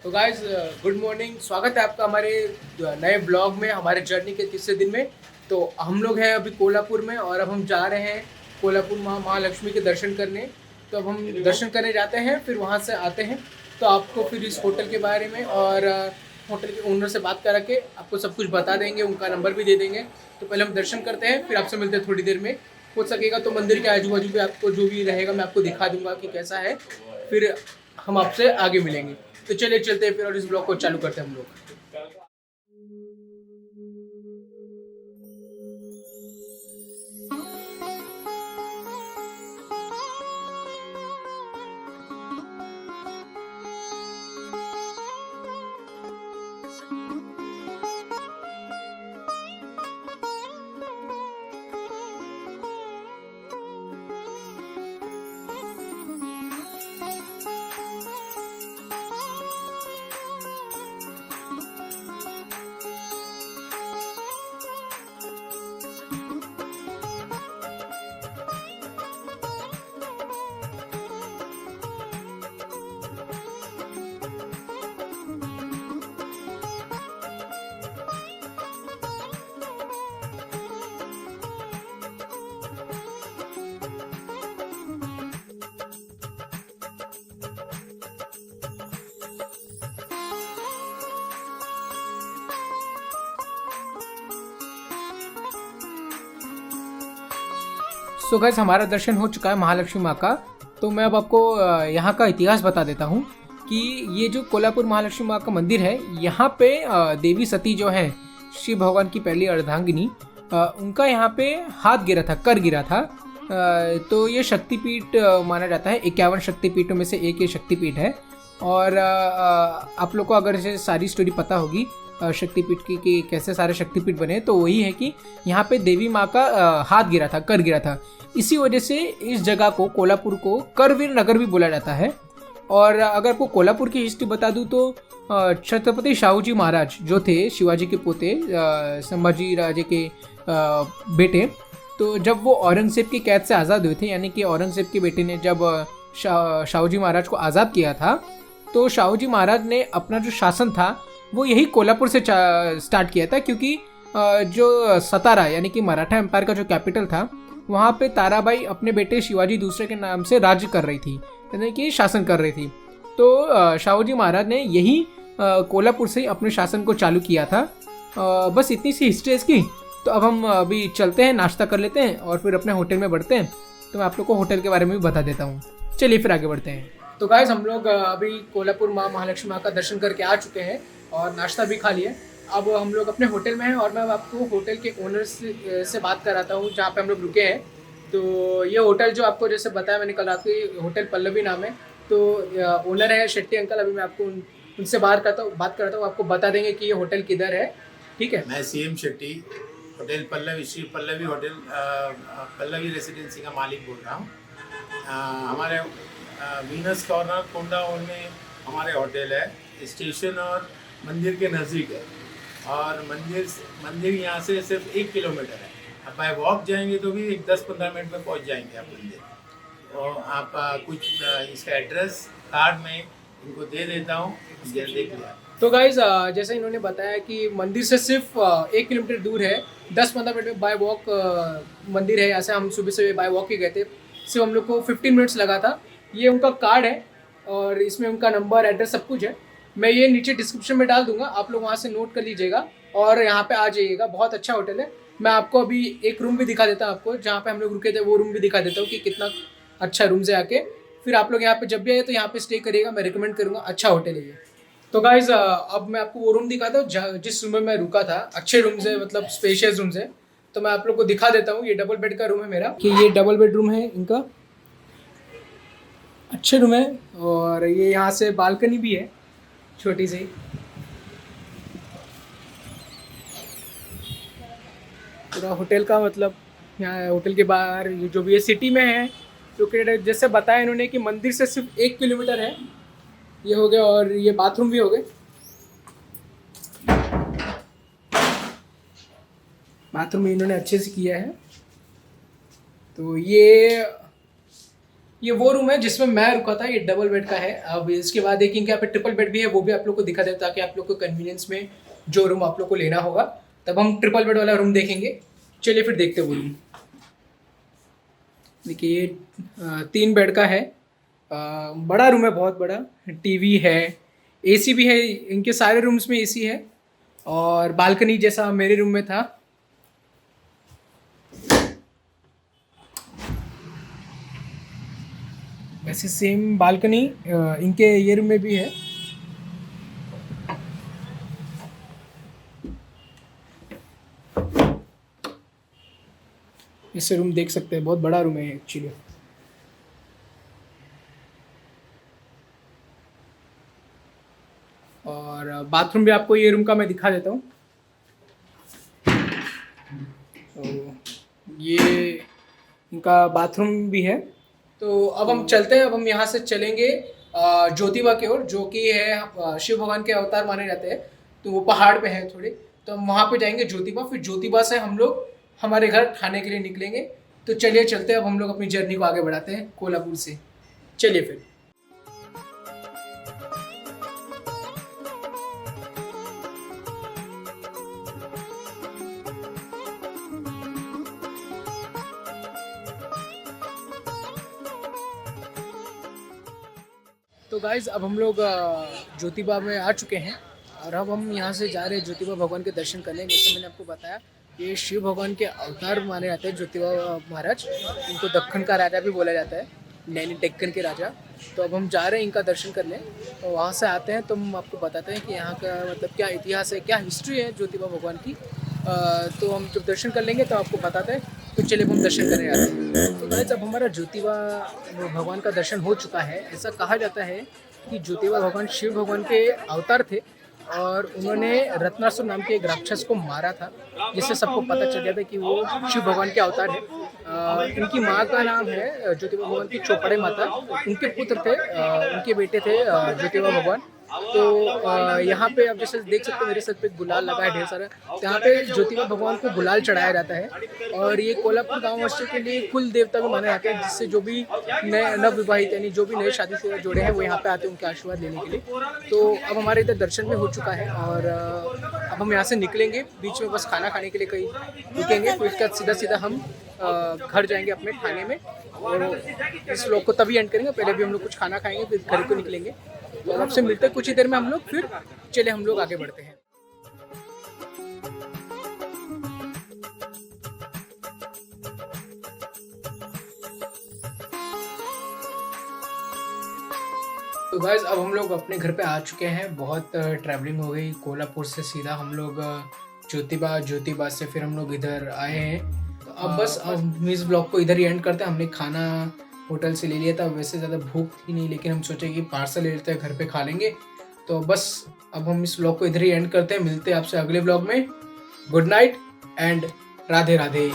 तो guys good morning, स्वागत है आपका हमारे नए ब्लॉग में, हमारे जर्नी के तीसरे दिन में। तो हम लोग हैं अभी कोल्हापुर में और अब हम जा रहे हैं कोल्हापुर महालक्ष्मी के दर्शन करने। तो अब हम दर्शन करने जाते हैं, फिर वहाँ से आते हैं। तो आपको फिर इस होटल के बारे में और होटल के ओनर से बात करा के आपको सब कुछ बता देंगे, उनका नंबर भी दे देंगे। तो पहले हम दर्शन करते हैं, फिर आपसे मिलते हैं थोड़ी देर में। हो सकेगा तो मंदिर के आजू बाजू भी आपको जो भी रहेगा मैं आपको दिखा दूंगा कि कैसा है। फिर हम आपसे आगे मिलेंगे। तो चलिए चलते हैं फिर और इस ब्लॉग को चालू करते हैं हम लोग। सो गाइस, हमारा दर्शन हो चुका है महालक्ष्मी माँ का। तो मैं अब आपको यहाँ का इतिहास बता देता हूँ कि ये जो कोल्हापुर महालक्ष्मी माँ का मंदिर है, यहाँ पे देवी सती जो है, शिव भगवान की पहली अर्धांगिनी, उनका यहाँ पे हाथ गिरा था, कर गिरा था। तो ये शक्तिपीठ माना जाता है, 51 शक्तिपीठों में से एक ये शक्तिपीठ है। और आप लोग को अगर इसे सारी स्टोरी पता होगी शक्तिपीठ की कि कैसे सारे शक्तिपीठ बने, तो वही है कि यहाँ पे देवी माँ का हाथ गिरा था, कर गिरा था। इसी वजह से इस जगह को, कोल्हापुर को, करवीर नगर भी बोला जाता है। और अगर आपको कोल्हापुर की हिस्ट्री बता दूँ तो छत्रपति शाहूजी महाराज जो थे, शिवाजी के पोते, संभाजी राजे के बेटे, तो जब वो औरंगजेब की कैद से आज़ाद हुए थे, यानी कि औरंगजेब के बेटे ने जब शाहूजी महाराज को आज़ाद किया था, तो शाहूजी महाराज ने अपना जो शासन था वो यही कोल्हापुर से स्टार्ट किया था। क्योंकि जो सतारा यानी कि मराठा एम्पायर का जो कैपिटल था, वहाँ पे ताराबाई अपने बेटे शिवाजी दूसरे के नाम से राज्य कर रही थी, यानी कि शासन कर रही थी। तो शाहूजी महाराज ने यही कोल्हापुर से अपने शासन को चालू किया था। बस इतनी सी हिस्ट्री है इसकी। तो अब हम अभी चलते हैं, नाश्ता कर लेते हैं और फिर अपने होटल में बढ़ते हैं। तो मैं आप लोग को होटल के बारे में भी बता देता हूँ। चलिए फिर आगे बढ़ते हैं। तो गाइस, हम लोग अभी कोल्हापुर महालक्ष्मी माँ का दर्शन करके आ चुके हैं और नाश्ता भी खा लिया। अब हम लोग अपने होटल में हैं और मैं आपको होटल के ओनर से बात कराता हूँ जहाँ पे हम लोग रुके हैं। तो ये होटल जो आपको जैसे बताया मैंने कल रात को, होटल पल्लवी नाम है। तो ओनर है शेट्टी अंकल। अभी मैं आपको उनसे बात कराता हूँ, आपको बता देंगे कि ये होटल किधर है। ठीक है। मैं CM Shetty, hotel Pallavi, Shri Pallavi hotel, Pallavi residency का मालिक बोल रहा हूँ। हमारे वीनस कॉर्नर कोंडा हॉल में हमारे होटल है। स्टेशन और मंदिर के नज़दीक है और मंदिर यहाँ से सिर्फ 1 किलोमीटर है। आप बाय वॉक जाएंगे तो भी 10-15 मिनट में पहुँच जाएंगे आप मंदिर। और आप कुछ इसका एड्रेस कार्ड में इनको दे देता हूँ, देख लिया। तो गाइज, जैसे इन्होंने बताया कि मंदिर से सिर्फ 1 किलोमीटर दूर है, 10-15 मिनट में बाय वॉक मंदिर है। ऐसे हम सुबह से बाय वॉक ही गए थे, सिर्फ हम लोग को 15 मिनट्स लगा था। ये उनका कार्ड है और इसमें उनका नंबर, एड्रेस सब कुछ है। मैं ये नीचे डिस्क्रिप्शन में डाल दूंगा, आप लोग वहाँ से नोट कर लीजिएगा और यहाँ पे आ जाइएगा। बहुत अच्छा होटल है। मैं आपको अभी एक रूम भी दिखा देता हूँ, आपको जहाँ पे हम लोग रुके थे वो रूम भी दिखा देता हूँ कि कितना अच्छा रूम से आके फिर आप लोग यहाँ पे जब भी आए तो यहाँ पे स्टे करिएगा। मैं रिकमेंड करूँगा, अच्छा होटल है ये। तो गाइज, अब मैं आपको वो रूम दिखाता हूँ जिस रूम में मैं रुका था। अच्छे रूम से, मतलब स्पेशियस रूम से। तो मैं आप लोग को दिखा देता हूँ। ये डबल बेड का रूम है मेरा, कि ये डबल बेडरूम है इनका, अच्छे रूम है। और ये यहाँ से बालकनी भी है छोटी सी। पूरा होटल का, मतलब यहाँ होटल के बाहर ये जो भी ये सिटी में है, क्योंकि जैसे बताया इन्होंने कि मंदिर से सिर्फ 1 किलोमीटर है। ये हो गया और ये बाथरूम भी हो गए। बाथरूम भी इन्होंने अच्छे से किया है। तो ये ये वो रूम है जिसमें मैं रुका था, ये डबल बेड का है। अब इसके बाद देखेंगे यहाँ पे ट्रिपल बेड भी है, वो भी आप लोग को दिखा देता ताकि आप लोग को कन्वीनियंस में जो रूम आप लोग को लेना होगा तब हम ट्रिपल बेड वाला रूम देखेंगे। चलिए फिर देखते हैं वो रूम। देखिए ये 3 बेड का है, बड़ा रूम है, बहुत बड़ा। टीवी है, एसी भी है, इनके सारे रूम्स में एसी है और बालकनी जैसा मेरे रूम में था। वैसे सेम बालकनी इनके ये रूम में भी है। इससे रूम देख सकते हैं, बहुत बड़ा रूम है एक्चुअली। और बाथरूम भी आपको ये रूम का मैं दिखा देता हूँ। तो ये इनका बाथरूम भी है। तो अब हम चलते हैं, अब हम यहाँ से चलेंगे ज्योतिबा की ओर, जो कि है शिव भगवान के अवतार माने जाते हैं। तो वो पहाड़ पे है थोड़े, तो हम वहाँ पे जाएंगे ज्योतिबा, फिर ज्योतिबा से हम लोग हमारे घर खाने के लिए निकलेंगे। तो चलिए चलते हैं, अब हम लोग अपनी जर्नी को आगे बढ़ाते हैं कोल्हापुर से। चलिए फिर। तो गाइज़ अब हम लोग ज्योतिबा में आ चुके हैं और अब हम यहाँ से जा रहे हैं ज्योतिबा भगवान के दर्शन करने। जैसे मैंने आपको बताया ये शिव भगवान के अवतार माने जाते हैं ज्योतिबा महाराज। इनको दक्कन का राजा भी बोला जाता है, नैनी डेक्कन के राजा। तो अब हम जा रहे हैं इनका दर्शन करने। तो वहाँ से आते हैं तो हम आपको बताते हैं कि यहाँ का मतलब क्या इतिहास है, क्या हिस्ट्री है ज्योतिबा भगवान की। तो हम जब दर्शन कर लेंगे तो आपको बताते हैं। तो चलिए हम दर्शन करने आते हैं। तो गाइस अब हमारा ज्योतिबा भगवान का दर्शन हो चुका है। ऐसा कहा जाता है कि ज्योतिबा भगवान शिव भगवान के अवतार थे और उन्होंने रत्नासुर नाम के एक राक्षस को मारा था, जिससे सबको पता चल गया था कि वो शिव भगवान के अवतार है। इनकी माँ का नाम है ज्योतिबा भगवान की चौपड़े माता। उनके पुत्र थे, उनके बेटे थे ज्योतिबा भगवान। तो यहाँ पे आप जैसे देख सकते हो मेरे सर पे गुलाल लगा है ढेर सारा। तो यहाँ पे ज्योतिबा भगवान को गुलाल चढ़ाया जाता है। और ये कोल्हापुर गाँव वासियों के लिए कुल देवता भी माने जाते हैं, जिससे जो भी नए नवविवाहित यानी जो भी नए शादी से जुड़े हैं वो यहाँ पे आते हैं उनके आशीर्वाद लेने के लिए। तो अब हमारे इधर दर्शन भी हो चुका है और अब हम यहाँ से निकलेंगे। बीच में बस खाना खाने के लिए कहीं रुकेंगे, फिर उसके बाद सीधा सीधा हम घर जाएंगे अपने थाने में। और इस व्लॉग को तभी एंड करेंगे, पहले भी हम लोग कुछ खाना खाएंगे फिर घर को निकलेंगे। तो आपसे मिलते हैं कुछ ही देर में हम लोग, फिर चले हम लोग आगे बढ़ते हैं। तो गाइस अब हम लोग अपने घर पे आ चुके हैं। बहुत ट्रैवलिंग हो गई, कोल्हापुर से सीधा हम लोग ज्योतिबा से फिर हम लोग इधर आए हैं। तो अब बस हम इस ब्लॉग को इधर ही एंड करते हैं। हमने खाना होटल से ले लिया था, वैसे ज़्यादा भूख थी नहीं, लेकिन हम सोचे कि पार्सल ले लेते हैं, घर पे खा लेंगे। तो बस अब हम इस ब्लॉग को इधर ही एंड करते हैं। मिलते हैं आपसे अगले ब्लॉग में। Good night and Radhe Radhe.